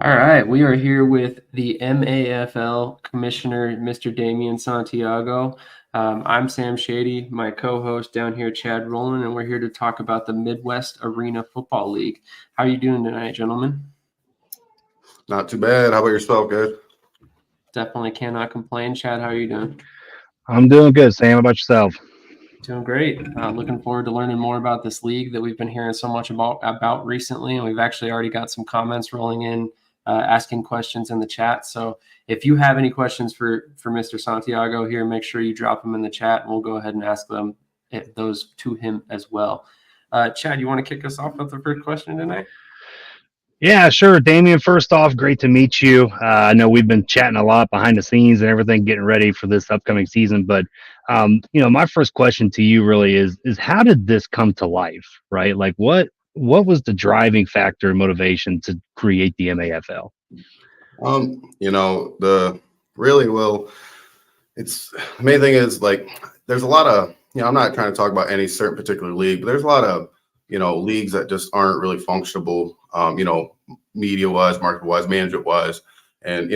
All right, we are here with the MAFL Commissioner, Mr. Damian Santiago. I'm Sam Shady, my co-host down here, Chad Rowland, and we're here to talk about the Midwest Arena Football League. How are you doing tonight, gentlemen? Not too bad. How about yourself, good? Definitely cannot complain. Chad, how are you doing? I'm doing good, Sam. How about yourself? Doing great. Looking forward to learning more about this league that we've been hearing so much about recently, and we've actually already got some comments rolling in, asking questions in the chat. So if you have any questions for Mr. Santiago here, make sure you drop them in the chat, and we'll go ahead and ask those to him as well. Chad, you want to kick us off with the first question tonight? Yeah, sure. Damian, first off, great to meet you. I know we've been chatting a lot behind the scenes and everything, getting ready for this upcoming season. But, my first question to you really is how did this come to life, right? Like what was the driving factor and motivation to create the MAFL? The really well, it's the main thing is like there's a lot of, I'm not trying to talk about any certain particular league, but there's a lot of, leagues that just aren't really functionable, media wise, market wise, management wise. And,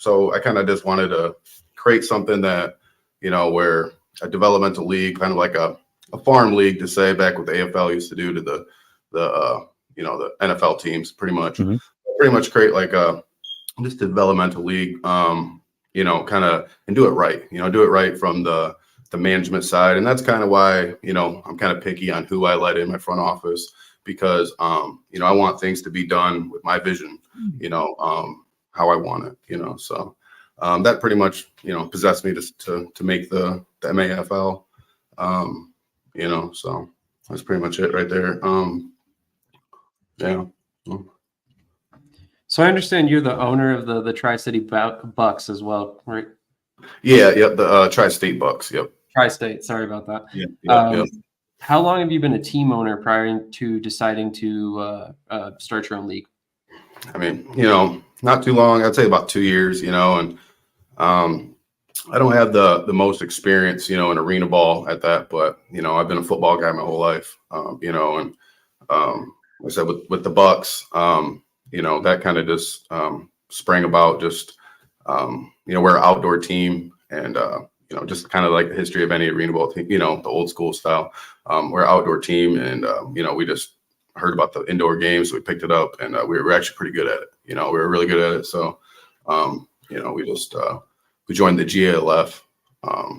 so I kind of just wanted to create something that, where a developmental league, kind of like a farm league to say back what the AFL used to do to the NFL teams pretty much, pretty much create like just a developmental league, kind of, and do it right, do it right from the management side. And that's kind of why, I'm kind of picky on who I let in my front office because, I want things to be done with my vision, how I want it, so that pretty much, possessed me to make the MAFL, so that's pretty much it right there. Yeah. So I understand you're the owner of the Tri-City Bucks as well, right? Yeah, the Tri-State Bucks, yep. Tri-State, sorry about that. Yeah. How long have you been a team owner prior to deciding to start your own league? I mean, not too long. I'd say about 2 years, and I don't have the most experience, in arena ball at that, but, I've been a football guy my whole life, and like I said, with the Bucks, that kind of just sprang about just, we're an outdoor team and, just kind of like the history of any arena ball team, the old school style. We're an outdoor team and, we just heard about the indoor games. So we picked it up and we were actually pretty good at it. We were really good at it. So, we joined the GALF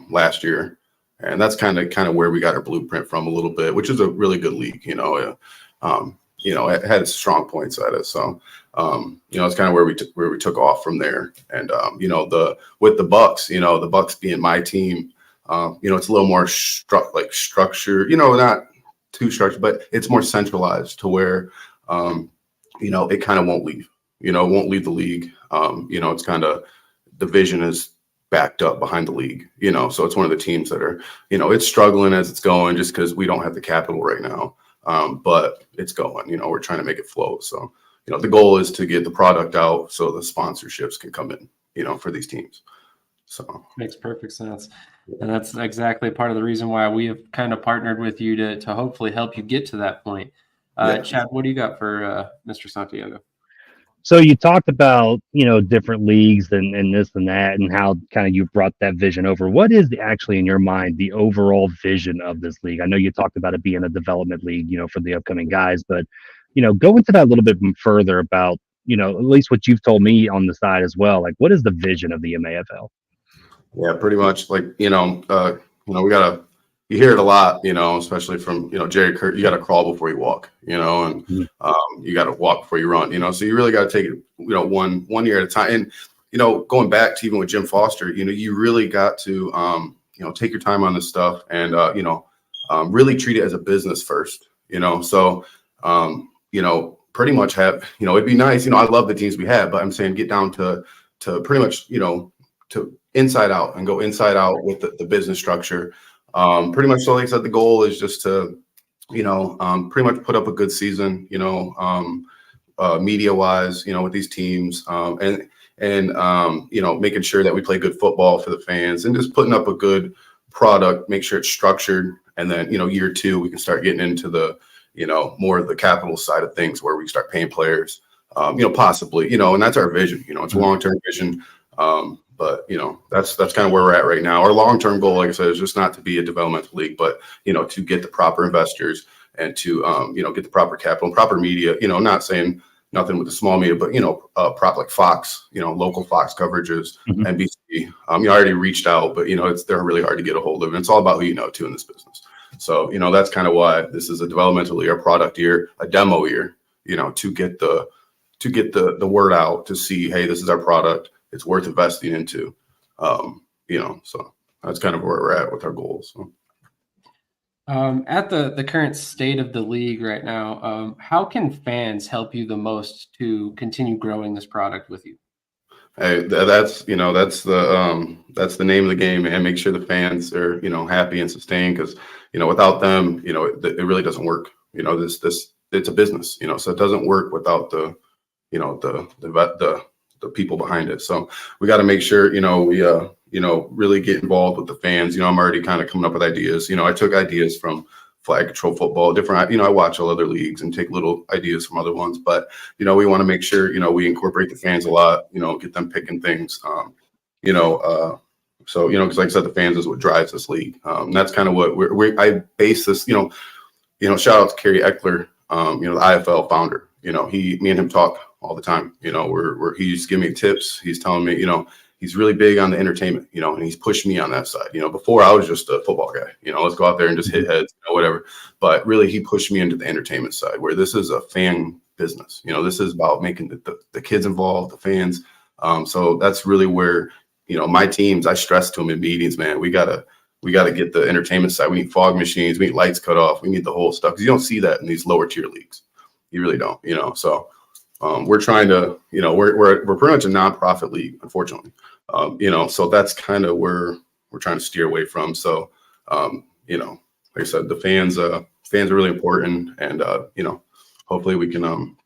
last year. And that's kind of where we got our blueprint from a little bit, which is a really good league, it had its strong points at it. So, it's kind of where we took off from there. And, with the Bucks, the Bucks being my team, it's a little more structured, not too structured, but it's more centralized to where, it kind of won't leave, won't leave the league. It's kind of the vision is backed up behind the league, so it's one of the teams that are, it's struggling as it's going just because we don't have the capital right now. But it's going, we're trying to make it flow. So, the goal is to get the product out so the sponsorships can come in, for these teams. So makes perfect sense. And that's exactly part of the reason why we have kind of partnered with you to hopefully help you get to that point. Chad, what do you got for Mr. Santiago? So you talked about, different leagues and this and that and how kind of you brought that vision over. What is actually in your mind the overall vision of this league? I know you talked about it being a development league, for the upcoming guys, but, go into that a little bit further about, at least what you've told me on the side as well. Like, what is the vision of the MAFL? Yeah, pretty much like, we you hear it a lot, especially from, Jerry Kurt, you got to crawl before you walk, and you got to walk before you run, so you really got to take it, one year at a time. And, going back to even with Jim Foster, you really got to, take your time on this stuff and, really treat it as a business first, so, pretty much have, it'd be nice, I love the teams we have, but I'm saying get down to pretty much, to inside out and go inside out with the business structure. Pretty much, so like I said, the goal is just to, pretty much put up a good season, media wise, with these teams, and making sure that we play good football for the fans and just putting up a good product, make sure it's structured. And then, year 2, we can start getting into the, more of the capital side of things where we start paying players, possibly, and that's our vision. It's a long-term vision. But that's kind of where we're at right now. Our long-term goal, like I said, is just not to be a developmental league, but to get the proper investors and to get the proper capital and proper media. Not saying nothing with the small media, but prop like Fox, local Fox coverages, NBC. I already reached out, but they're really hard to get a hold of. And it's all about who you know too in this business. So that's kind of why this is a developmental year, a product year, a demo year. To get the word out, to see, hey, this is our product. It's worth investing into. So that's kind of where we're at with our goals. So. At the current state of the league right now, how can fans help you the most to continue growing this product with you? Hey, that's the name of the game, and make sure the fans are happy and sustained, because without them it really doesn't work. This it's a business, so it doesn't work without the people behind it. So we got to make sure we really get involved with the fans. I'm already kind of coming up with ideas. I took ideas from flag control football, different. I watch all other leagues and take little ideas from other ones. But we want to make sure we incorporate the fans a lot. Get them picking things. So because like I said, the fans is what drives this league. That's kind of what I base this. Shout out to Kerry Eckler, the IFL founder. Me and him talk all the time. He's giving me tips. He's telling me, he's really big on the entertainment, and he's pushed me on that side. Before I was just a football guy, let's go out there and just hit heads, whatever. But really, he pushed me into the entertainment side, where this is a fan business. This is about making the kids involved, the fans. So that's really where, my teams, I stress to them in meetings, man, we gotta get the entertainment side. We need fog machines, we need lights cut off, we need the whole stuff, because you don't see that in these lower tier leagues. You really don't, so. We're trying to, we're pretty much a nonprofit league, unfortunately. So that's kind of where we're trying to steer away from. So, like I said, the fans are really important, and hopefully we can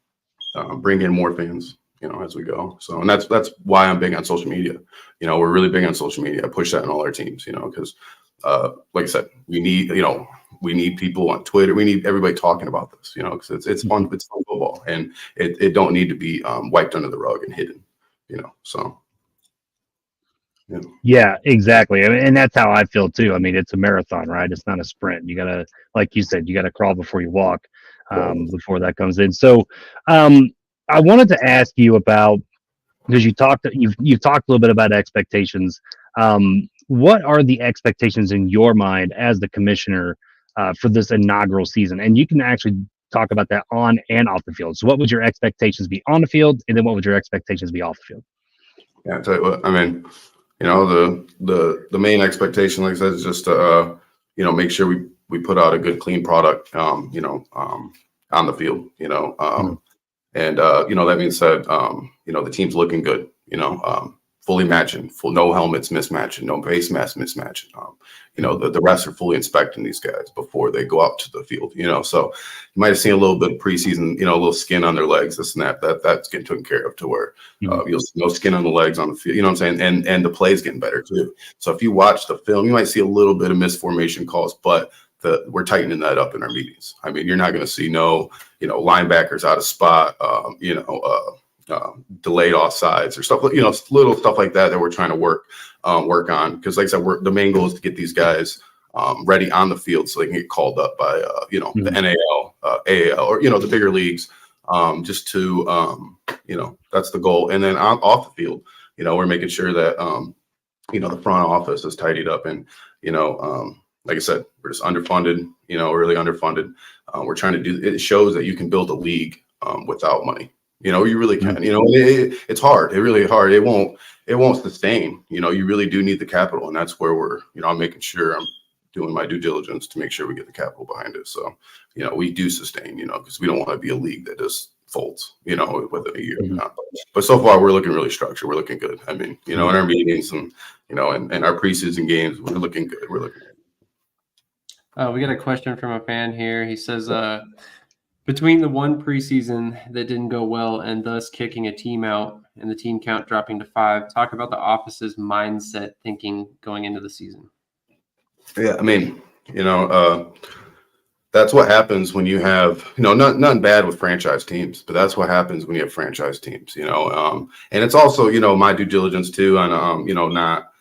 bring in more fans, as we go. So, and that's why I'm big on social media. We're really big on social media. I push that in all our teams, because like I said, we need people on Twitter. We need everybody talking about this, because it's fun. It's fun football, and it don't need to be wiped under the rug and hidden, So. Yeah, exactly. And that's how I feel too. I mean, it's a marathon, right? It's not a sprint. You gotta, like you said, you gotta crawl before you walk, before that comes in. So, I wanted to ask you about, because you've talked a little bit about expectations. What are the expectations in your mind as the commissioner for this inaugural season? And you can actually talk about that on and off the field. So what would your expectations be on the field, and then what would your expectations be off the field? Yeah, I'll tell you what, I mean, the main expectation, like I said, is just to make sure we put out a good, clean product, on the field, and that being said, the team's looking good, fully matching, no helmets mismatching, no face mask mismatching. The refs are fully inspecting these guys before they go out to the field. So you might have seen a little bit of preseason, a little skin on their legs, this and that's getting taken care of, to where you'll see no skin on the legs on the field. You know what I'm saying? And the play's getting better too. So if you watch the film, you might see a little bit of misformation calls, but we're tightening that up in our meetings. I mean, you're not going to see linebackers out of spot, delayed offsides or stuff, little stuff like that we're trying to work on. Because like I said, the main goal is to get these guys ready on the field so they can get called up by, the NAL, AAL, or, the bigger leagues, just to, that's the goal. And then off the field, we're making sure that, the front office is tidied up, and, like I said, we're just underfunded, really underfunded. We're trying to it shows that you can build a league without money. You really can. It's hard. It's really hard. It won't sustain. You really do need the capital, and that's where we're. I'm making sure I'm doing my due diligence to make sure we get the capital behind it. So, we do sustain. Because we don't want to be a league that just folds. Within a year. But so far, we're looking really structured. We're looking good. I mean, in our meetings and and our preseason games, we're looking good. We're looking good. We got a question from a fan here. He says, between the one preseason that didn't go well and thus kicking a team out and the team count dropping to 5, talk about the office's mindset thinking going into the season. Yeah, I mean, that's what happens when you have, nothing bad with franchise teams, but that's what happens when you have franchise teams, and it's also, my due diligence too on, not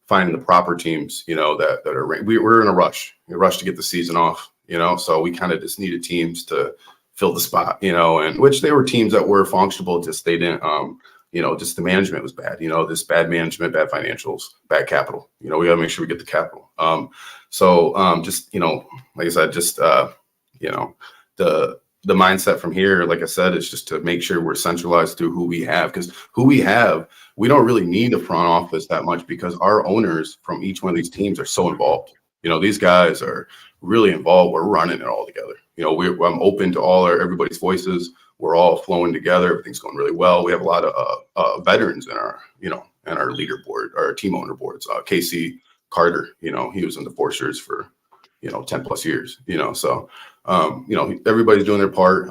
finding the proper teams, that are, we're in a rush to get the season off, so we kind of just needed teams to fill the spot, and which they were teams that were functional, just they didn't, just the management was bad, this bad management, bad financials, bad capital, we got to make sure we get the capital. Just, like I said, just, the mindset from here, like I said, is just to make sure we're centralized through who we have, because who we have, we don't really need a front office that much because our owners from each one of these teams are so involved. These guys are really involved. We're running it all together. I'm open to everybody's voices. We're all flowing together. Everything's going really well. We have a lot of veterans in our, in our leaderboard, our team owner boards. Casey Carter, he was in the Forsters for, 10 plus years, so, everybody's doing their part,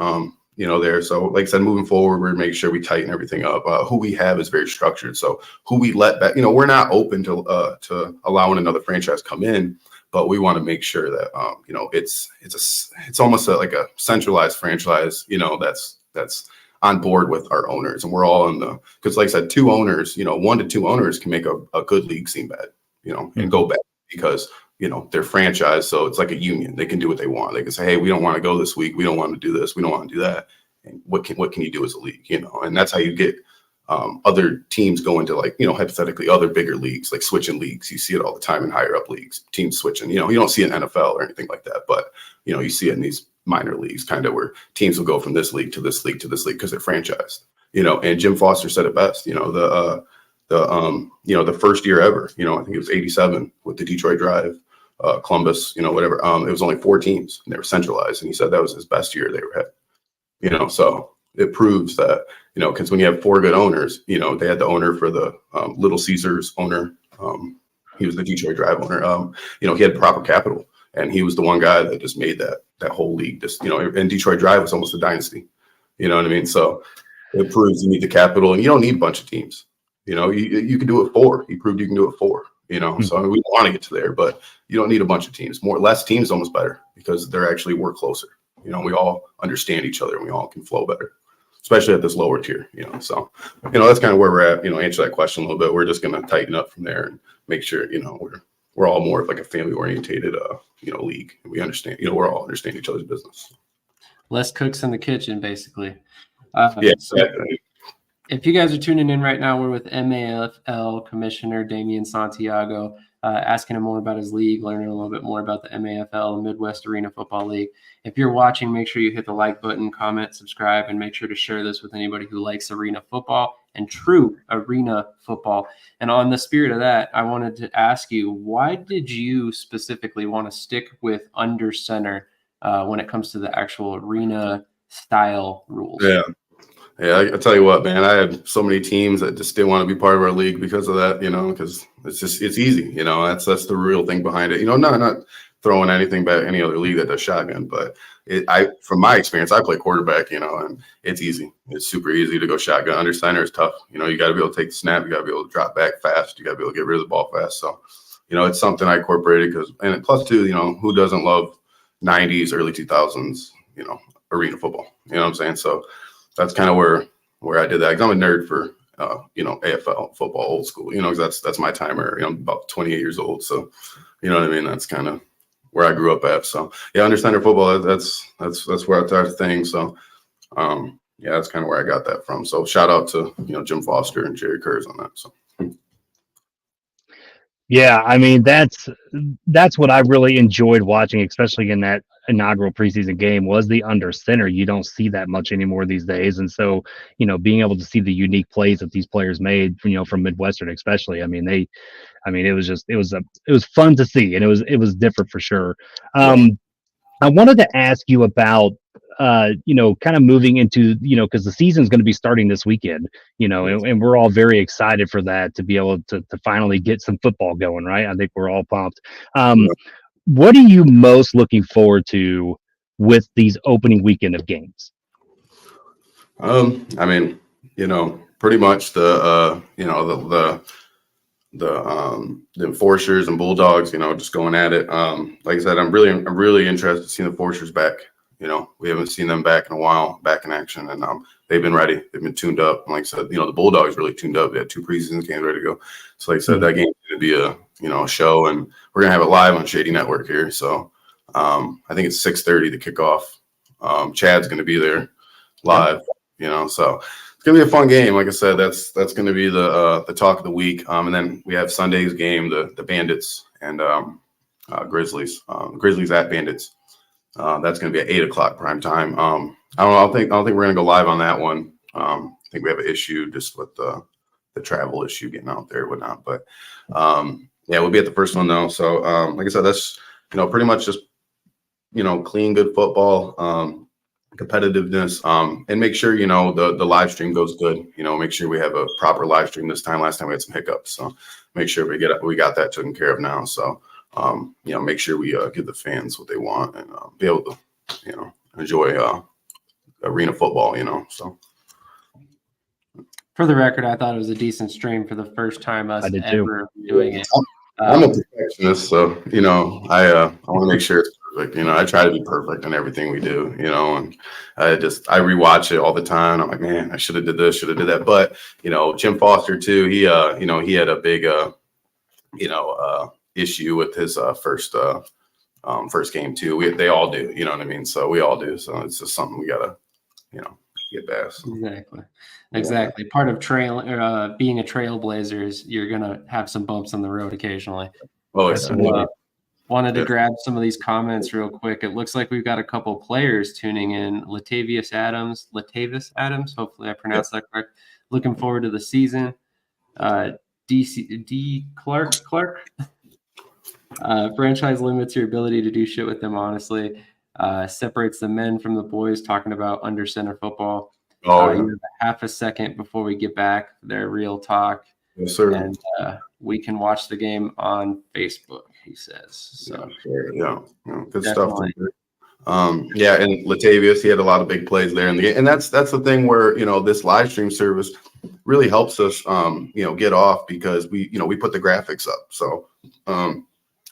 there. So like I said, moving forward, we're making sure we tighten everything up. Who we have is very structured. So who we let back, we're not open to allowing another franchise come in, but we want to make sure that, it's almost like a centralized franchise, that's on board with our owners, and we're all because like I said, 1 to 2 owners can make a good league seem bad, and go bad because, they're franchised. So it's like a union. They can do what they want. They can say, hey, we don't want to go this week. We don't want to do this. We don't want to do that. And what can you do as a league, and that's how you get other teams going to, like, hypothetically other bigger leagues, like switching leagues. You see it all the time in higher up leagues, teams switching, you don't see it in NFL or anything like that, but, you see it in these minor leagues, kind of where teams will go from this league to this league to this league because they're franchised, and Jim Foster said it best, the first year ever, I think it was 87 with the Detroit Drive, Columbus, whatever. It was only 4 teams and they were centralized. And he said that was his best year they ever had, so it proves that, because when you have 4 good owners, they had the owner for the Little Caesars owner. He was the Detroit Drive owner. He had proper capital, and he was the one guy that just made that whole league just, and Detroit Drive was almost a dynasty. You know what I mean? So it proves you need the capital, and you don't need a bunch of teams. You can do it 4. He proved you can do it 4. So I mean, we want to get to there, but you don't need a bunch of teams. Less teams is almost better because they're actually work closer. We all understand each other and we all can flow better, especially at this lower tier. So that's kind of where we're at. Answer that question a little bit. We're just going to tighten up from there and make sure we're all more of like a family orientated league. And we understand. We're all understand each other's business. Less cooks in the kitchen, basically. Yeah, exactly. If you guys are tuning in right now, we're with MAFL Commissioner Damian Santiago, asking him more about his league, learning a little bit more about the MAFL, the Midwest Arena Football League. If you're watching, make sure you hit the like button, comment, subscribe, and make sure to share this with anybody who likes arena football and true arena football. And on the spirit of that, I wanted to ask you, why did you specifically want to stick with under center when it comes to the actual arena style rules? Yeah, I tell you what, man, I had so many teams that just didn't want to be part of our league because of that, because it's easy, that's the real thing behind it. Not throwing anything back any other league that does shotgun, but from my experience, I play quarterback, and it's easy. It's super easy to go shotgun. Under center is tough. You got to be able to take the snap. You got to be able to drop back fast. You got to be able to get rid of the ball fast. So, it's something I incorporated and plus too, who doesn't love 90s, early 2000s, arena football, what I'm saying? So that's kind of where I did that. 'Cause I'm a nerd for, AFL football, old school, because that's my timer. I'm about 28 years old. So, you know what I mean? That's kind of where I grew up at. So yeah, under center football, that's where I started thing. So, yeah, that's kind of where I got that from. So shout out to, Jim Foster and Jerry Kurz on that. So. Yeah, I mean, that's what I really enjoyed watching, especially in that inaugural preseason game, was the under center. You don't see that much anymore these days. And so, being able to see the unique plays that these players made, from Midwestern especially, it was fun to see, and it was different for sure. I wanted to ask you about kind of moving into, because the season's going to be starting this weekend, and we're all very excited for that, to be able to finally get some football going, right? I think we're all pumped. What are you most looking forward to with these opening weekend of games? I mean, pretty much the the Enforcers and Bulldogs, just going at it. Like I said, I'm really interested in seeing the Enforcers back. We haven't seen them back in a while, back in action, and they've been ready. They've been tuned up. And like I said, the Bulldogs really tuned up. They had 2 preseason games ready to go. So like I said, that game's going to be a show, and we're going to have it live on Shady Network here. So I think it's 6:30 to kick off. Chad's going to be there live, so it's going to be a fun game. Like I said, that's going to be the talk of the week. And then we have Sunday's game, the Bandits and Grizzlies. Grizzlies at Bandits. That's going to be at 8:00 prime time. I don't think we're going to go live on that one. I think we have an issue just with the travel issue getting out there and whatnot. But we'll be at the first one though. So like I said, that's pretty much just clean, good football, competitiveness, and make sure the live stream goes good. Make sure we have a proper live stream this time. Last time we had some hiccups, so make sure we got that taken care of now. So make sure we give the fans what they want and be able to enjoy arena football. So For the record, I thought it was a decent stream for the first time us ever doing it. I'm a perfectionist, so I want to make sure it's perfect. I try to be perfect in everything we do. And I rewatch it all the time. I'm like, man, I should have did this, should have did that. But Jim Foster too. He had a big issue with his first game too. They all do. You know what I mean? So we all do. So it's just something we gotta get past. Exactly. Part of being a trailblazer is you're gonna have some bumps on the road occasionally. Oh, wanted to grab some of these comments real quick. It looks like we've got a couple players tuning in. Latavius Adams. Hopefully I pronounced that correct. Looking forward to the season. D. Clark. Franchise limits your ability to do shit with them, honestly. Separates the men from the boys, talking about under center football. You have a half a second before we get back. Their real talk. Yes, sir. And we can watch the game on Facebook, he says. So good stuff. And Latavius, he had a lot of big plays there in the game. And that's the thing where this live stream service really helps us get off, because we put the graphics up. So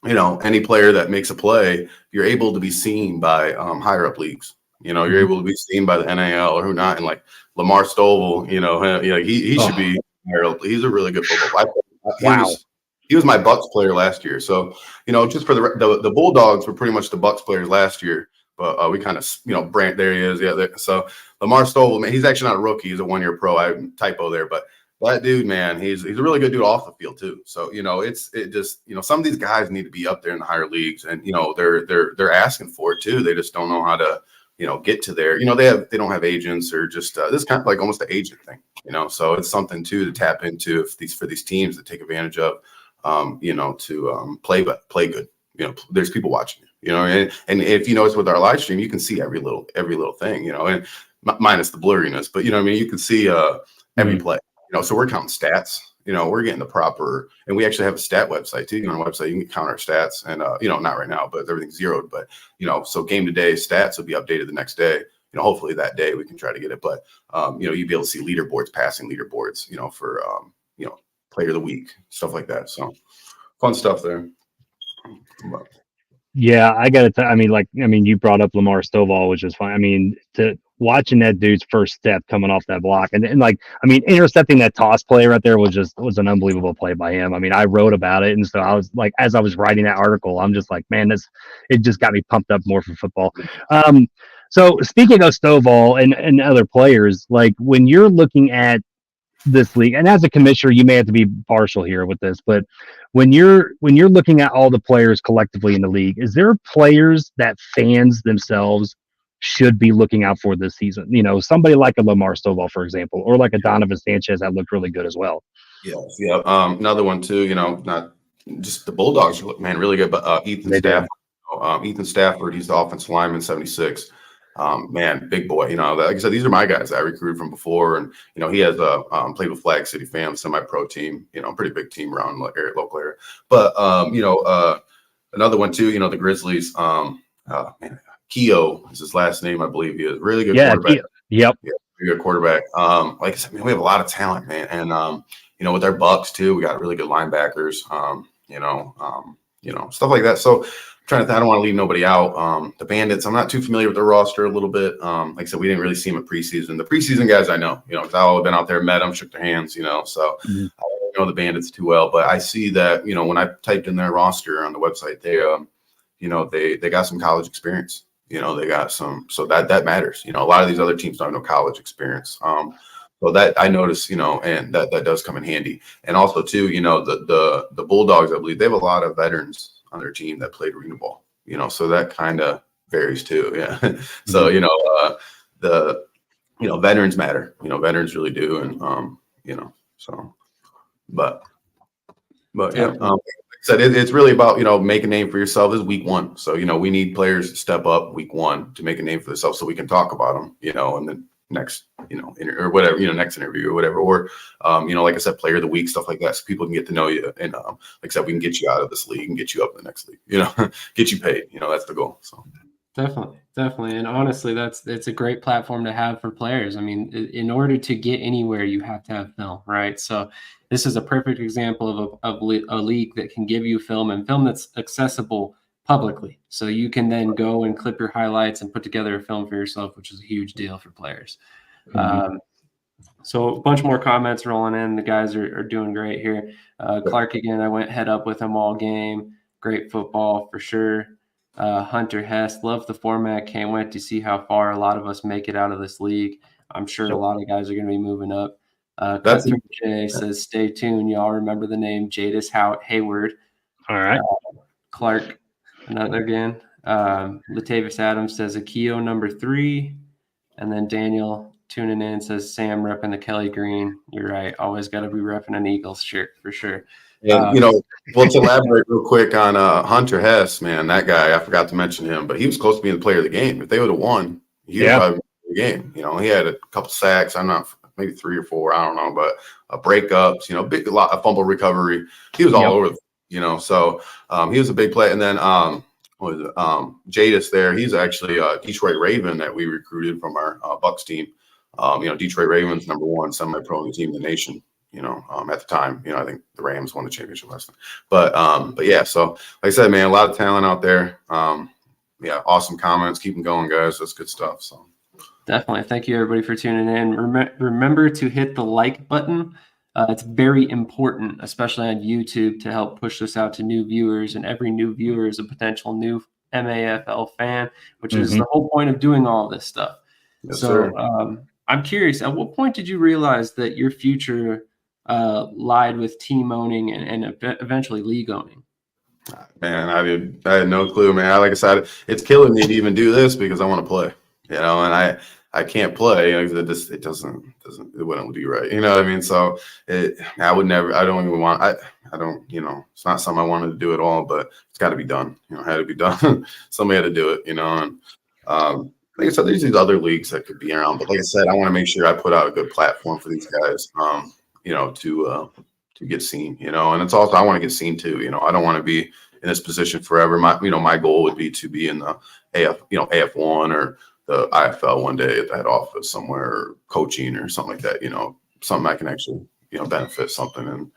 any player that makes a play, you're able to be seen by higher up leagues. You're able to be seen by the NAL or who not. And like Lamar Stovall, he should be higher up. He's a really good football player. He was my Bucks player last year. So, just for the Bulldogs were pretty much the Bucks players last year. But we kind of, Brant, there he is. Yeah. So Lamar Stovall, man, he's actually not a rookie. He's a 1-year pro. I typo there. But that dude, man, he's a really good dude off the field too. So, some of these guys need to be up there in the higher leagues, and, they're asking for it too. They just don't know how to, get to there. They don't have agents, or just this is kind of like almost an agent thing, so it's something too to tap into for these teams to take advantage of, to play good. There's people watching you, and if it's with our live stream, you can see every little thing, and minus the blurriness, but you can see every play, so we're counting stats. We're getting the proper, and we actually have a stat website too. On our website, you can count our stats, and not right now, but everything's zeroed. But so game to day stats will be updated the next day. Hopefully that day we can try to get it. But you'll be able to see leaderboards, passing leaderboards, for player of the week, stuff like that. So fun stuff there. Yeah, I got to. You brought up Lamar Stovall, which is fine. Watching that dude's first step coming off that block, and intercepting that toss play right there was an unbelievable play by him. I wrote about it, and so I was like, as I was writing that article, I'm just like, man, it just got me pumped up more for football. So speaking of Stovall and other players, like when you're looking at this league, and as a commissioner, you may have to be partial here with this, but when you're looking at all the players collectively in the league, is there players that fans themselves should be looking out for this season? Somebody like a Lamar Stovall, for example, or like a Donovan Sanchez that looked really good as well. Yeah. Another one too. Not just the Bulldogs look, man, really good, but Ethan Stafford, he's the offensive lineman, 76. Man, big boy. Like I said, these are my guys that I recruited from before, and he has played with Flag City Fam, semi-pro team. Pretty big team around local area. But another one too. The Grizzlies. Keogh is his last name, I believe. He is really good quarterback. Yep. Yeah, really good quarterback. Like I said, man, we have a lot of talent, man, and with our Bucks too, we got really good linebackers, stuff like that. So I don't want to leave nobody out. The Bandits, I'm not too familiar with their roster a little bit. Like I said, we didn't really see them in preseason. The preseason guys I know, because I've been out there, met them, shook their hands, so Mhm. I don't know the Bandits too well, but I see that, when I typed in their roster on the website, they got some college experience. They got some, so that matters. A lot of these other teams don't have no college experience. So that I noticed, and that does come in handy. And also too, the Bulldogs, I believe they have a lot of veterans on their team that played arena ball, so that kind of varies too. Yeah. So, the, veterans matter, veterans really do. And, so, but yeah, said it's really about, make a name for yourself. This is week one. So, we need players to step up week one to make a name for themselves so we can talk about them, and then next, or whatever, next interview or whatever, or, like I said, player of the week, stuff like that. So people can get to know you. And, like I said, we can get you out of this league and get you up in the next league, get you paid, that's the goal. So. Definitely. And honestly, it's a great platform to have for players. I mean, in order to get anywhere, you have to have film, right? So this is a perfect example of a league that can give you film and film that's accessible publicly. So you can then go and clip your highlights and put together a film for yourself, which is a huge deal for players. So a bunch more comments rolling in. The guys are doing great here. Clark, again, I went head up with him all game. Great football for sure. Hunter Hess, love the format. Can't wait to see how far a lot of us make it out of this league. I'm sure a lot of guys are going to be moving up. Cutthroat J says, stay tuned. Y'all remember the name Jadis Hayward. All right. Clark, another again. Latavius Adams says, Akio number 3. And then Daniel tuning in says, Sam repping the Kelly Green. You're right. Always got to be repping an Eagles shirt for sure. And, well, to elaborate real quick on Hunter Hess, man, that guy, I forgot to mention him, but he was close to being the player of the game. If they would have won, he would probably win the game. He had a couple sacks. I'm not, maybe 3 or 4, I don't know, but breakups, a lot of fumble recovery. He was all over, so he was a big play. And then what was it? Jadis there, he's actually a Detroit Raven that we recruited from our Bucks team. Detroit Ravens, number 1 semi-pro team in the nation. At the time, I think the Rams won the championship last time. But yeah, so like I said, man, a lot of talent out there. Yeah, awesome comments. Keep them going, guys. That's good stuff. So definitely. Thank you, everybody, for tuning in. Remember to hit the like button. It's very important, especially on YouTube, to help push this out to new viewers. And every new viewer is a potential new MAFL fan, which is the whole point of doing all this stuff. Yes, so sir. I'm curious, at what point did you realize that your future lied with team owning and eventually league owning? Man, I had no clue, man. Like I said, it's killing me to even do this because I want to play, and I can't play. It wouldn't do right. You know what I mean? So I would never, I don't even want, I don't, it's not something I wanted to do at all, but it's got to be done. It had to be done. Somebody had to do it, and like I said, there's these other leagues that could be around, but like I said, I want to make sure I put out a good platform for these guys, to get seen, and it's also, I want to get seen too. I don't want to be in this position forever. My goal would be to be in the AF1 or the IFL one day at that office somewhere, or coaching or something like that, something I can actually, benefit something. And,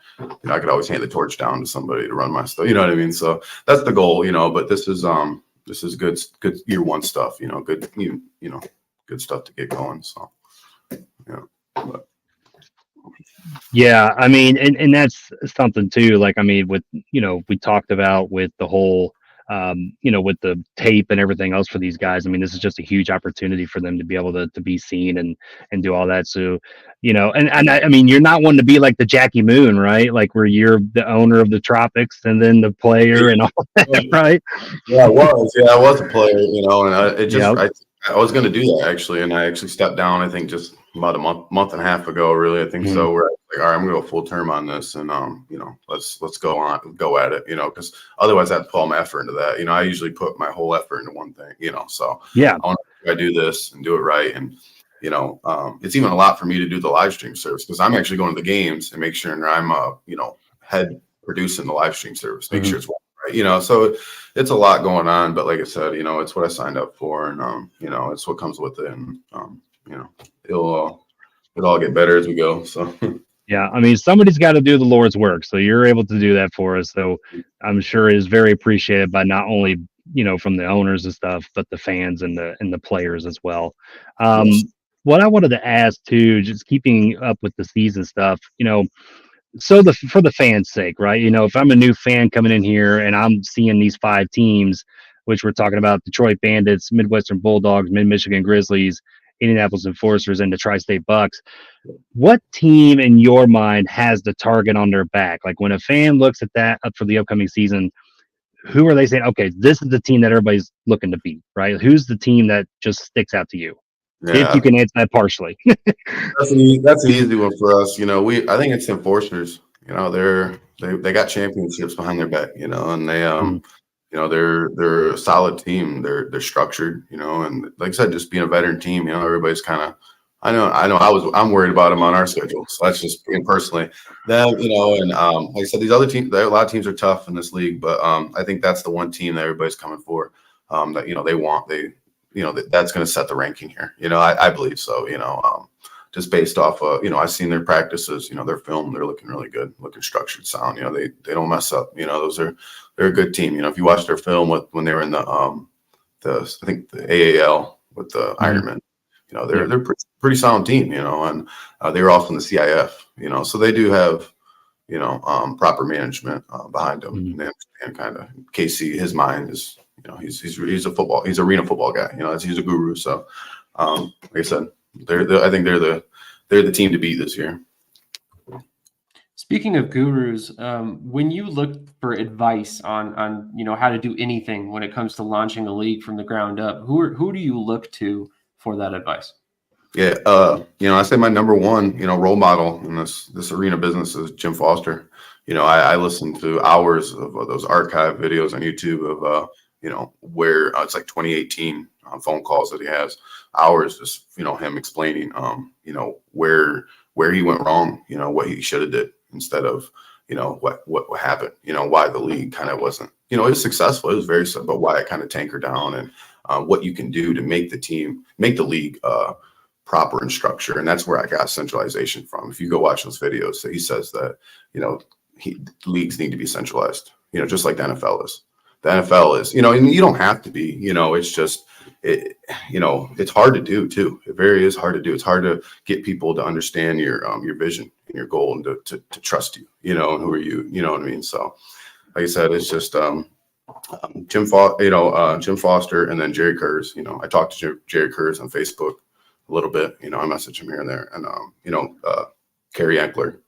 I could always hand the torch down to somebody to run my stuff. You know what I mean? So that's the goal, but this is good year one stuff, good, good stuff to get going. So, Yeah, I mean, and that's something too. Like, I mean, with, we talked about with the whole, with the tape and everything else for these guys. I mean, this is just a huge opportunity for them to be able to be seen and do all that. So, I mean, you're not one to be like the Jackie Moon, right? Like where you're the owner of the Tropics and then the player and all that, right? Yeah, I was a player, and I was going to do that actually, and I actually stepped down. I think just about a month and a half ago, really. I think so. We're like, all right, I'm going to go full term on this, and let's go at it, because otherwise I have to pull my effort into that. I usually put my whole effort into one thing, So yeah, I do this and do it right, and it's even a lot for me to do the live stream service because I'm actually going to the games and make sure I'm head producing the live stream service, make sure it's right, so it's a lot going on, but like I said, it's what I signed up for, and it's what comes with it, and it'll all get better as we go. So Yeah, I mean, somebody's got to do the Lord's work, so you're able to do that for us. So I'm sure is very appreciated by not only from the owners and stuff, but the fans and the players as well. Yes. What I wanted to ask too, just keeping up with the season stuff, so for the fans' sake, right? If I'm a new fan coming in here and I'm seeing these 5 teams, which we're talking about: Detroit Bandits, Midwestern Bulldogs, Mid Michigan Grizzlies, Indianapolis Enforcers, and the Tri-State Bucks. What team in your mind has the target on their back? Like when a fan looks at that up for the upcoming season, who are they saying, okay, this is the team that everybody's looking to beat, right? Who's the team that just sticks out to you? If you Yeah, can answer that partially. that's an easy one for us. I think it's enforcers. They got championships behind their back. And they Mhm. they're a solid team. They're structured. And like I said, just being a veteran team. Everybody's kind of. I'm worried about them on our schedule. So that's just personally them. And like I said, these other teams. A lot of teams are tough in this league, but I think that's the one team that everybody's coming for. That they want. That's going to set the ranking here. I believe so. Just based off of, I've seen their practices, their film, they're looking really good, looking structured, sound. They don't mess up. They're a good team. If you watch their film when they were in I think the AAL with the Mhm. Ironman, Yeah. they're pretty sound team. And they were also in the CIF. So they do have proper management behind them. Mhm. And they understand kind of Casey. His mind is, he's arena football guy. He's a guru. So, like I said, I think they're the team to beat this year. Speaking of gurus, when you look for advice on how to do anything when it comes to launching a league from the ground up, who do you look to for that advice? Yeah, I say my number one, role model in this arena business is Jim Foster. I listen to hours of those archive videos on YouTube of where it's like 2018 phone calls that he has, hours just him explaining where he went wrong, what he should have did instead of what happened, why the league kind of wasn't, it was successful, it was very simple, but why it kind of tankered down, and what you can do to make the league proper in structure. And that's where I got centralization from. If you go watch those videos, so he says that, leagues need to be centralized, just like the NFL is. The NFL is, and you don't have to be, it's just, it's hard to do too. It very is hard to do. It's hard to get people to understand your vision and your goal and to trust you, and who are you, you know what I mean? So like I said, it's just, Jim Foster, and then Jerry Kurz. I talked to Jerry Kurz on Facebook a little bit. I message him here and there, and Kerry Eckler.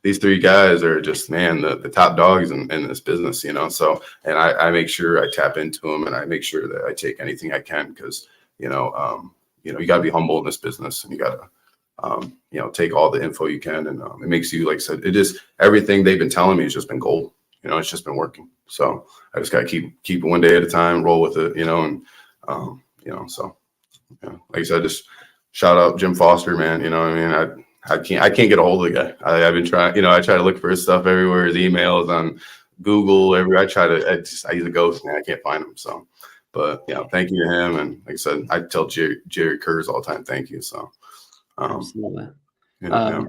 These 3 guys are just, man, the top dogs in this business. So, and I make sure I tap into them, and I make sure that I take anything I can, because you got to be humble in this business, and you got to take all the info you can, and it makes you, like I said, it is everything they've been telling me has just been gold. It's just been working. So I just got to keep it one day at a time, roll with it, and so. Like I said, just shout out Jim Foster, man. I can't get a hold of the guy. I've been trying, I try to look for his stuff everywhere, his emails on Google, everywhere. I use a ghost, man. I can't find him. So, but thank you to him. And like I said, I tell Jerry Kurz all the time, thank you. So, Absolutely. yeah.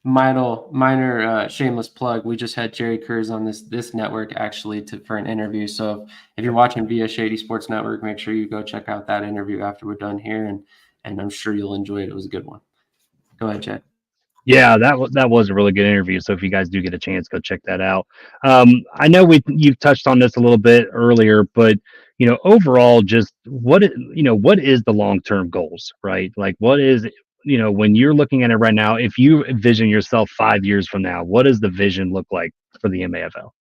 Minor shameless plug. We just had Jerry Kurz on this network actually for an interview. So if you're watching via Shady Sports Network, make sure you go check out that interview after we're done here, and I'm sure you'll enjoy it. It was a good one. Go ahead, Chad. Yeah, that was a really good interview. So if you guys do get a chance, go check that out. I know you've touched on this a little bit earlier, but overall, just what is the long-term goals, right? Like, what is when you're looking at it right now, if you envision yourself 5 years from now, what does the vision look like for the MAFL?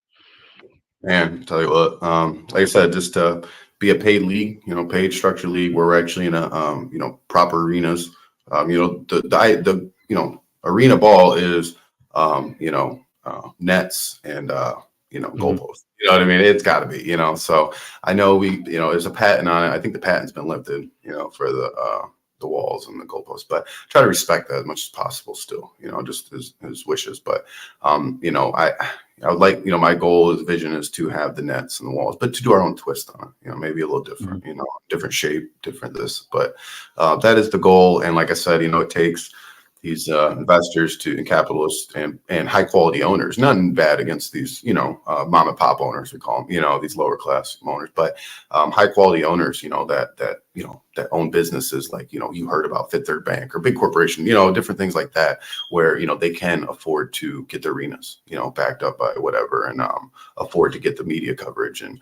Man, tell you what, like I said, just to be a paid league, paid structured league where we're actually in a, proper arenas. The arena ball is, nets and, goalposts. You know what I mean? It's got to be, So I know there's a patent on it. I think the patent's been lifted, for the walls and the goalposts, but try to respect that as much as possible still, just his wishes. But, I would like, my goal is vision is to have the nets and the walls, but to do our own twist on it, maybe a little different, different shape, different this, but that is the goal. And like I said, it takes, investors and capitalists and high quality owners. Nothing bad against these, mom and pop owners, we call them, these lower class owners, but high quality owners, that own businesses like, you heard about Fifth Third Bank or big corporation, different things like that, where, they can afford to get the arenas, backed up by whatever, and afford to get the media coverage and,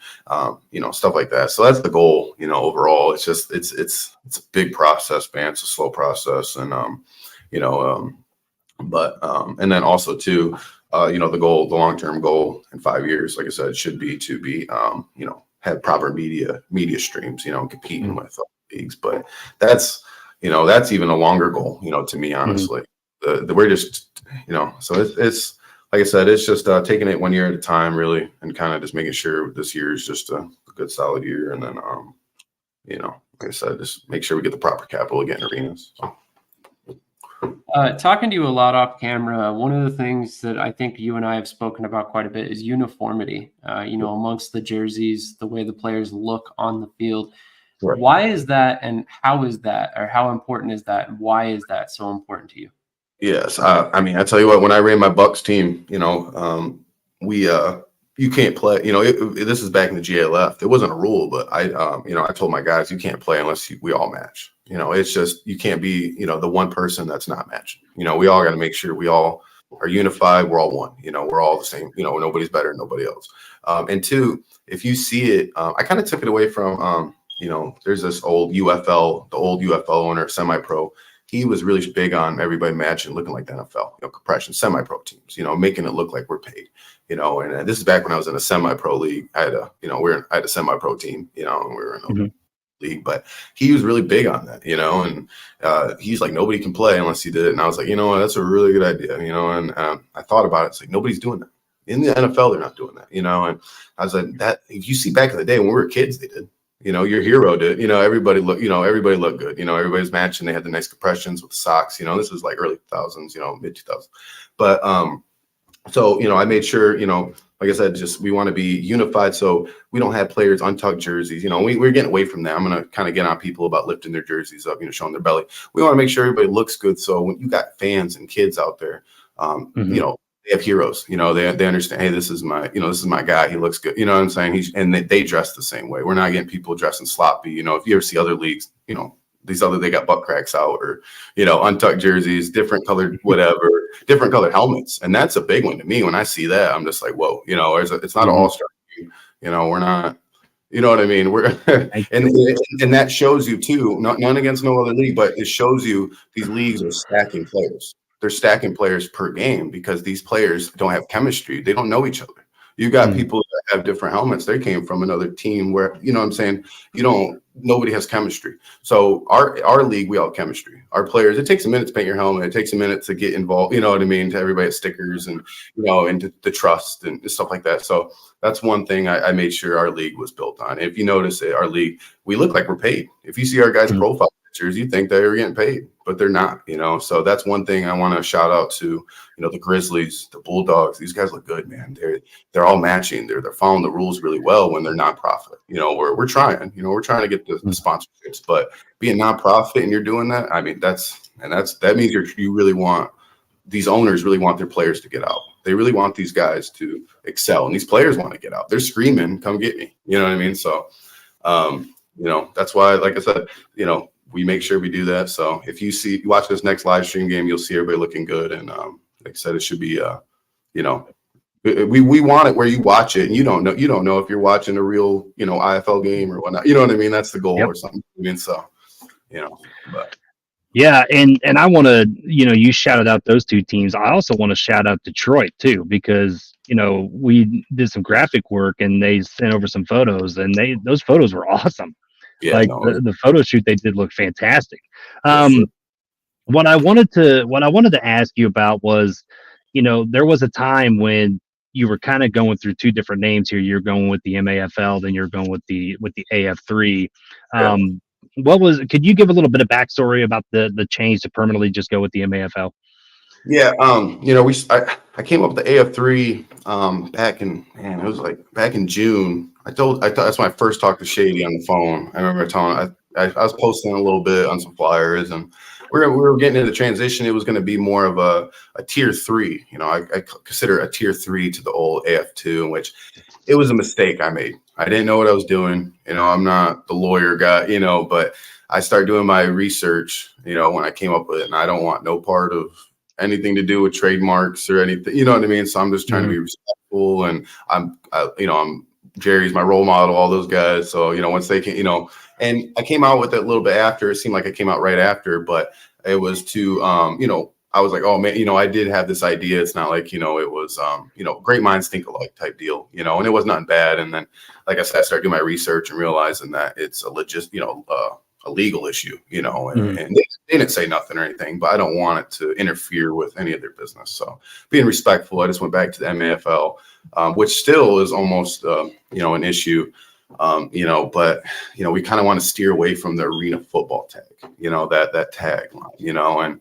stuff like that. So that's the goal, overall. It's just, it's a big process, man. It's a slow process. And, and then also too, the long-term goal in 5 years, like I said, should be to be, have proper media streams, competing with leagues. But that's even a longer goal, to me, honestly. We're just, so it's like I said, it's just taking it 1 year at a time, really, and kind of just making sure this year is just a good solid year. And then, like I said, just make sure we get the proper capital to get in arenas. So. Talking to you a lot off camera, one of the things that I think you and I have spoken about quite a bit is uniformity, amongst the jerseys, the way the players look on the field. Right. Why is that, and how is that, or how important is that, and why is that so important to you? Yes. I mean, I tell you what, when I ran my Bucks team, you can't play, this is back in the GLF. It wasn't a rule, but I told my guys, you can't play unless we all match. It's just, you can't be, the one person that's not matching. We all got to make sure we all are unified. We're all one, we're all the same, nobody's better than nobody else. And two, if you see it, I kind of took it away from, there's this the old UFL owner, semi-pro. He was really big on everybody matching, looking like the NFL, compression, semi-pro teams, making it look like we're paid, and this is back when I was in a semi-pro league. I had I had a semi-pro team, and we were in a league, but he was really big on that, and he's like, nobody can play unless he did it. And I was like, that's a really good idea, and I thought about it. It's like, nobody's doing that in the NFL. They're not doing that, and I was like, that if you see back in the day when we were kids, they did. Your hero did, everybody looked good, everybody's matching. They had the nice compressions with the socks, this was like early 2000s, mid 2000s. But, so, I made sure, like I said, just, we want to be unified. So we don't have players untucked jerseys, we're getting away from that. I'm going to kind of get on people about lifting their jerseys up, showing their belly. We want to make sure everybody looks good. So when you got fans and kids out there, they have heroes, they understand, hey, this is my guy. He looks good. You know what I'm saying? They dress the same way. We're not getting people dressing sloppy. If you ever see other leagues, they got butt cracks out or, untucked jerseys, different colored, whatever, different colored helmets. And that's a big one to me. When I see that, I'm just like, whoa, it's not an all-star team. We're not, you know what I mean? We're, and that shows you too, none against no other league, but it shows you these leagues are stacking players. They're stacking players per game because these players don't have chemistry. They don't know each other. You got people that have different helmets. They came from another team where, what I'm saying? Nobody has chemistry. So our league, we all have chemistry. Our players, it takes a minute to paint your helmet. It takes a minute to get involved, to everybody at stickers and, and the trust and stuff like that. So that's one thing I made sure our league was built on. If you notice it, our league, we look like we're paid. If you see our guys' profile pictures, you think they're getting paid, but they're not, so that's one thing I want to shout out to, the Grizzlies, the Bulldogs. These guys look good, man. They're all matching. They're following the rules really well when they're nonprofit. We're trying, we're trying to get the sponsorships, but being nonprofit and you're doing that, I mean, that means you really want, these owners really want their players to get out. They really want these guys to excel, and these players want to get out. They're screaming, come get me. You know what I mean? So, that's why, like I said, we make sure we do that. So if you watch this next live stream game, you'll see everybody looking good. And like I said, it should be, we want it where you watch it and you don't know if you're watching a real, IFL game or whatnot. You know what I mean? That's the goal or something. I mean, so, but. Yeah. And I want to, you shouted out those two teams. I also want to shout out Detroit too, because, we did some graphic work and they sent over some photos and those photos were awesome. Yeah, the photo shoot they did look fantastic. What I wanted to ask you about was, there was a time when you were kind of going through two different names here. You're going with the MAFL, then you're going with the AF3. Could you give a little bit of backstory about the change to permanently just go with the MAFL? Yeah, I came up with the AF3 back in June. I thought that's when I first talked to Shady on the phone. I remember telling I was posting a little bit on some flyers, and we were getting into the transition. It was going to be more of a tier 3. You know, I consider a tier 3 to the old AF2, in which it was a mistake I made. I didn't know what I was doing. You know, I'm not the lawyer guy, you know, but I started doing my research, you know, when I came up with it, and I don't want no part of anything to do with trademarks or anything, you know what I mean? So I'm just trying to be respectful, and I'm Jerry's my role model, all those guys. So, you know, once they can, you know, and I came out with it a little bit after. It seemed like I came out right after, but it was to, you know, I was like, oh man, you know, I did have this idea. It's not like, you know, it was, you know, great minds think alike type deal, you know, and it was nothing bad. And then, like I said, I started doing my research and realizing that it's a legal issue, you know, and they didn't say nothing or anything, but I don't want it to interfere with any of their business. So being respectful, I just went back to the MAFL, which still is almost, you know, an issue. You know, but you know, we kind of want to steer away from the arena football tag, you know, that tagline, you know, and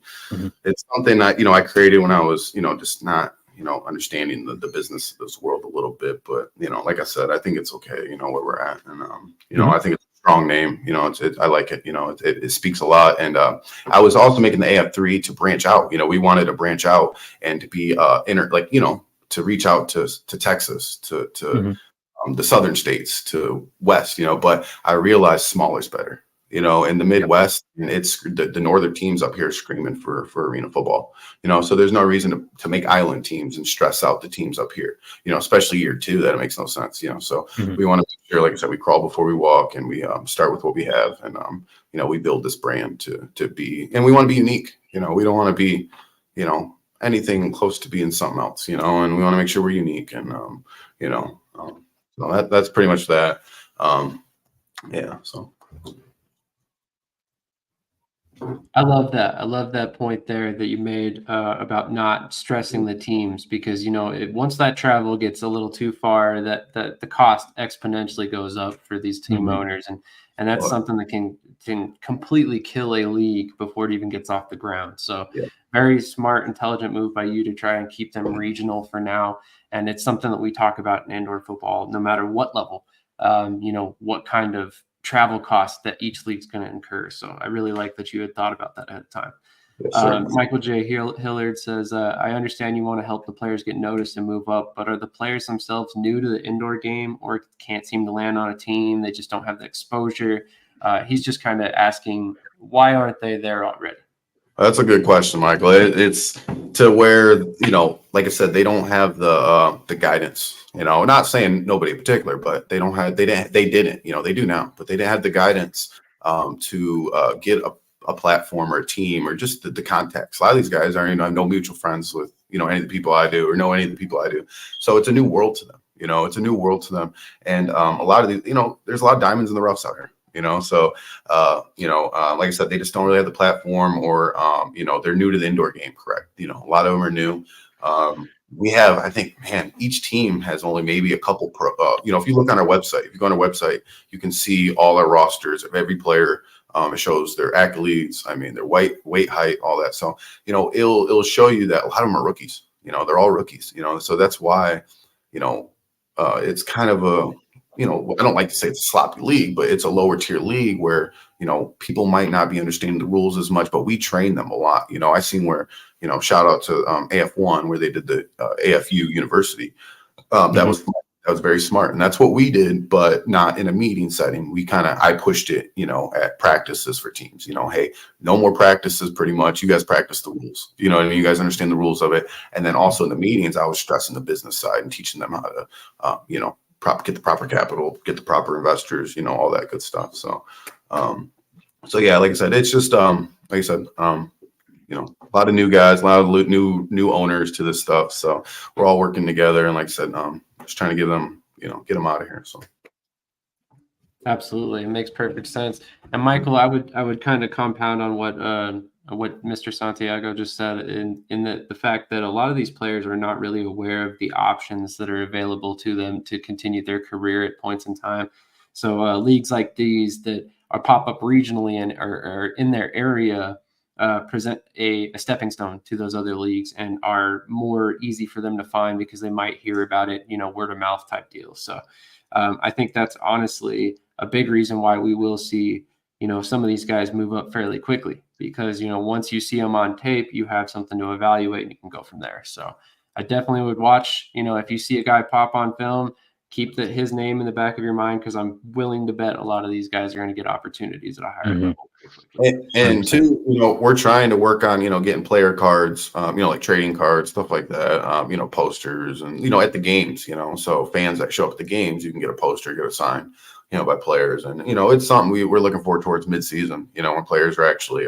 it's something that, you know, I created when I was, you know, just not, you know, understanding the business of this world a little bit. But, you know, like I said, I think it's okay, you know, where we're at. And, you know, I think it's a strong name, you know, I like it, you know, it speaks a lot. And I was also making the AF3 to branch out, you know, we wanted to branch out and to be you know, to reach out to Texas, to the southern states, to west, you know, but I realized smaller is better, you know, in the Midwest, and it's the northern teams up here screaming for arena football, you know, so there's no reason to make island teams and stress out the teams up here, you know, especially year 2, that it makes no sense, you know, so we want to make sure, like I said, we crawl before we walk, and we start with what we have, and you know, we build this brand to be, and we want to be unique, you know, we don't want to be, you know, anything close to being something else, you know, and we want to make sure we're unique, and you know, so that's pretty much that. Yeah. So I love that. I love that point there that you made about not stressing the teams, because, you know, once that travel gets a little too far, that the cost exponentially goes up for these team owners, and that's something that can completely kill a league before it even gets off the ground. So very smart, intelligent move by you to try and keep them regional for now. And it's something that we talk about in indoor football, no matter what level, you know, what kind of travel costs that each league's going to incur. So I really like that you had thought about that ahead of time. Michael J. Hillard says, I understand you want to help the players get noticed and move up, but are the players themselves new to the indoor game or can't seem to land on a team? They just don't have the exposure. He's just kind of asking, why aren't they there already? That's a good question, Michael. It's to where, you know, like I said, they don't have the guidance. You know, not saying nobody in particular, but they didn't. You know, they do now, but they didn't have the guidance to get a platform or a team or just the contacts. A lot of these guys aren't, you know, no mutual friends with, you know, any of the people I do or know any of the people I do. So it's a new world to them. You know, it's a new world to them, and a lot of these, you know, there's a lot of diamonds in the roughs out here. You know, so, you know, like I said, they just don't really have the platform, or, you know, they're new to the indoor game. Correct. You know, a lot of them are new. We have, I think, man, each team has only maybe a couple you know, if you look on our website, if you go on our website, you can see all our rosters of every player. It shows their accolades. I mean, their weight, height, all that. So, you know, it'll show you that a lot of them are rookies. You know, they're all rookies, you know, so that's why, you know, it's kind of a, you know, I don't like to say it's a sloppy league, but it's a lower tier league where, you know, people might not be understanding the rules as much, but we train them a lot. You know, I seen where, you know, shout out to AF1 where they did the AFU University. That was very smart, and that's what we did, but not in a meeting setting. I pushed it, you know, at practices for teams. You know, hey, no more practices. Pretty much, you guys practice the rules. You know what I mean? You guys understand the rules of it, and then also in the meetings, I was stressing the business side and teaching them how to, you know, get the proper capital, get the proper investors, you know, all that good stuff. So, so yeah, like I said, it's just, like I said, you know, a lot of new guys, a lot of new owners to this stuff. So we're all working together, and like I said, just trying to give them, you know, get them out of here. So. Absolutely, it makes perfect sense. And Michael, I would kind of compound on what Mr. Santiago just said, in the fact that a lot of these players are not really aware of the options that are available to them to continue their career at points in time. So leagues like these that are pop up regionally and are in their area present a stepping stone to those other leagues and are more easy for them to find because they might hear about it, you know, word of mouth type deals. So I think that's honestly a big reason why we will see, some of these guys move up fairly quickly because, once you see them on tape, you have something to evaluate and you can go from there. So I definitely would watch, if you see a guy pop on film, keep his name in the back of your mind, because I'm willing to bet a lot of these guys are going to get opportunities at a higher level very quickly. And two, we're trying to work on, getting player cards, like trading cards, stuff like that, posters and, at the games, so fans that show up at the games, you can get a poster, get a sign, by players. And, it's something we're looking forward towards midseason, when players are actually,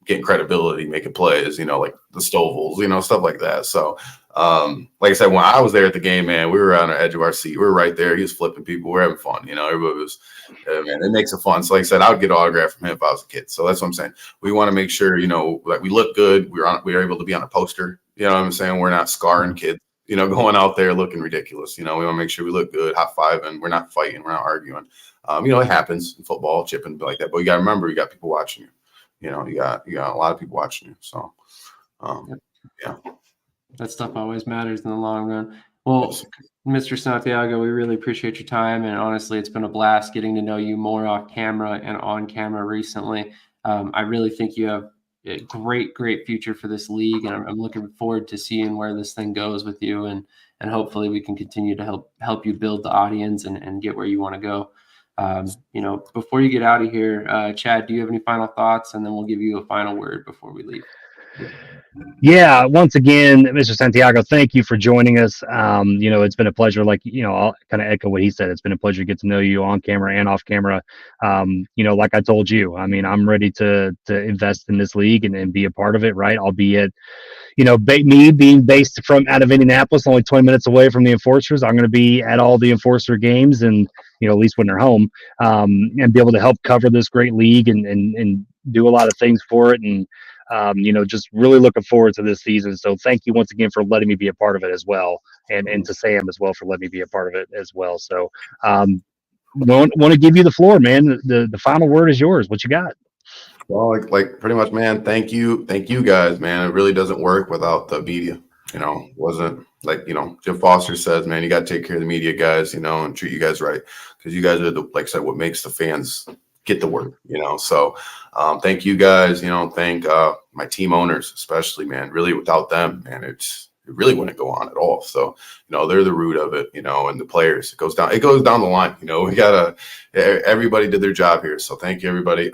getting credibility, making plays, like the Stovals, stuff like that. So, like I said, when I was there at the game, man, we were on the edge of our seat. We were right there. He was flipping people. We were having fun. Everybody was, man, it makes it fun. So, like I said, I would get an autograph from him if I was a kid. So that's what I'm saying. We want to make sure, like we look good. We were able to be on a poster. You know what I'm saying? We're not scarring kids, going out there looking ridiculous. We want to make sure we look good, high-fiving. We're not fighting. We're not arguing. It happens in football, chipping like that. But you got to remember, you got people watching you. You got a lot of people watching you. So, yeah. That stuff always matters in the long run. Well, Mr. Santiago, we really appreciate your time. And honestly, it's been a blast getting to know you more off camera and on camera recently. I really think you have a great future for this league. And I'm looking forward to seeing where this thing goes with you. And hopefully we can continue to help you build the audience and get where you want to go. Before you get out of here, Chad, do you have any final thoughts? And then we'll give you a final word before we leave. Yeah, once again, Mr. Santiago, thank you for joining us. It's been a pleasure. Like, I'll kind of echo what he said. It's been a pleasure to get to know you on camera and off camera. Like I told you, I'm ready to invest in this league and be a part of it, right? Albeit, me being based out of Indianapolis, only 20 minutes away from the Enforcers, I'm going to be at all the Enforcer games and, at least when they're home, and be able to help cover this great league and do a lot of things for it. And, just really looking forward to this season. So thank you once again for letting me be a part of it as well. And to Sam as well for letting me be a part of it as well. So want to give you the floor, man. The final word is yours. What you got? Well, like pretty much, man, thank you guys, man. It really doesn't work without the media. Wasn't like, Jim Foster says, man, you got to take care of the media guys, and treat you guys right. Because you guys are like I said, what makes the fans get the word, so thank you guys, thank my team owners, especially, man. Really, without them, man, it really wouldn't go on at all. So, they're the root of it, and the players, it goes down the line. We gotta, everybody did their job here. So thank you, everybody.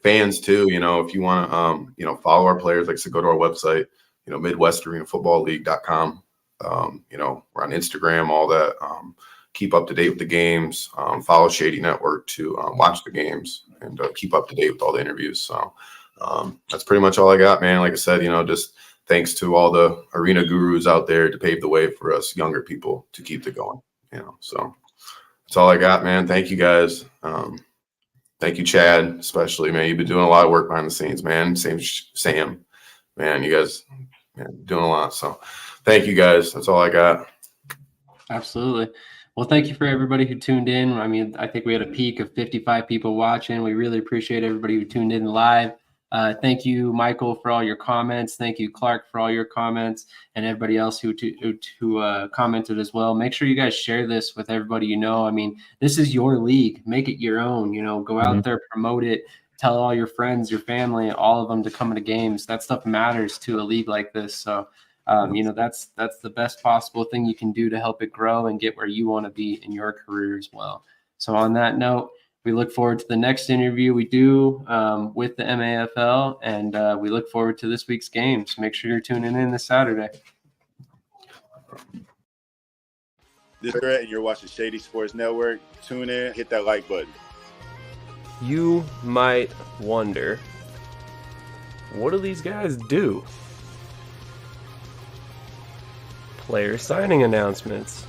Fans too, if you want to, follow our players, like I said, go to our website, MidwestArenaFootballLeague.com. We're on Instagram, all that. Keep up to date with the games, follow Shady Network to watch the games and keep up to date with all the interviews. So that's pretty much all I got, man. Like I said, just thanks to all the arena gurus out there to pave the way for us younger people to keep it going, so that's all I got, man. Thank you guys. Thank you, Chad, especially, man. You've been doing a lot of work behind the scenes, man. Same Sam, man. You guys, man, doing a lot. So thank you guys. That's all I got. Absolutely. Well, thank you for everybody who tuned in. I think we had a peak of 55 people watching. We really appreciate everybody who tuned in live. Thank you, Michael, for all your comments. Thank you, Clark, for all your comments, and everybody else who commented as well. Make sure you guys share this with everybody this is your league. Make it your own. Go out there, promote it. Tell all your friends, your family, all of them to come to games. That stuff matters to a league like this. So that's the best possible thing you can do to help it grow and get where you want to be in your career as well. So on that note, we look forward to the next interview we do with the MAFL, and we look forward to this week's games. Make sure you're tuning in this Saturday. This is Brett, and you're watching Shady Sports Network. Tune in, hit that like button. You might wonder, what do these guys do? Player signing announcements.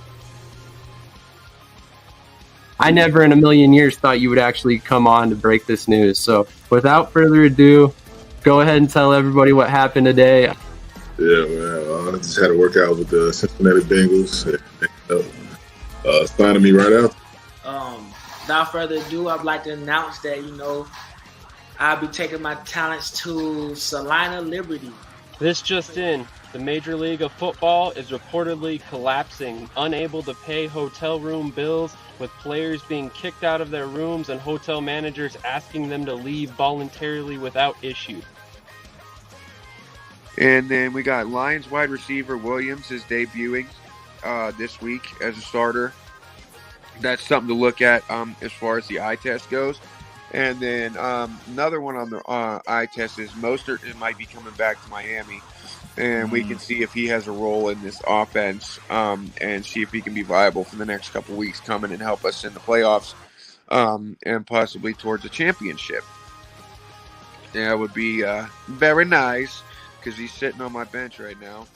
I never in a million years thought you would actually come on to break this news. So without further ado, go ahead and tell everybody what happened today. Yeah, man. I just had to work out with the Cincinnati Bengals. Signing me right out. Without further ado, I'd like to announce that, I'll be taking my talents to Salina Liberty This just in. The Major League of Football is reportedly collapsing, unable to pay hotel room bills, with players being kicked out of their rooms and hotel managers asking them to leave voluntarily without issue. And then we got Lions wide receiver Williams is debuting this week as a starter. That's something to look at as far as the eye test goes. And then another one on the eye test is Mostert might be coming back to Miami. And we can see if he has a role in this offense and see if he can be viable for the next couple weeks coming and help us in the playoffs and possibly towards a championship. That would be very nice because he's sitting on my bench right now.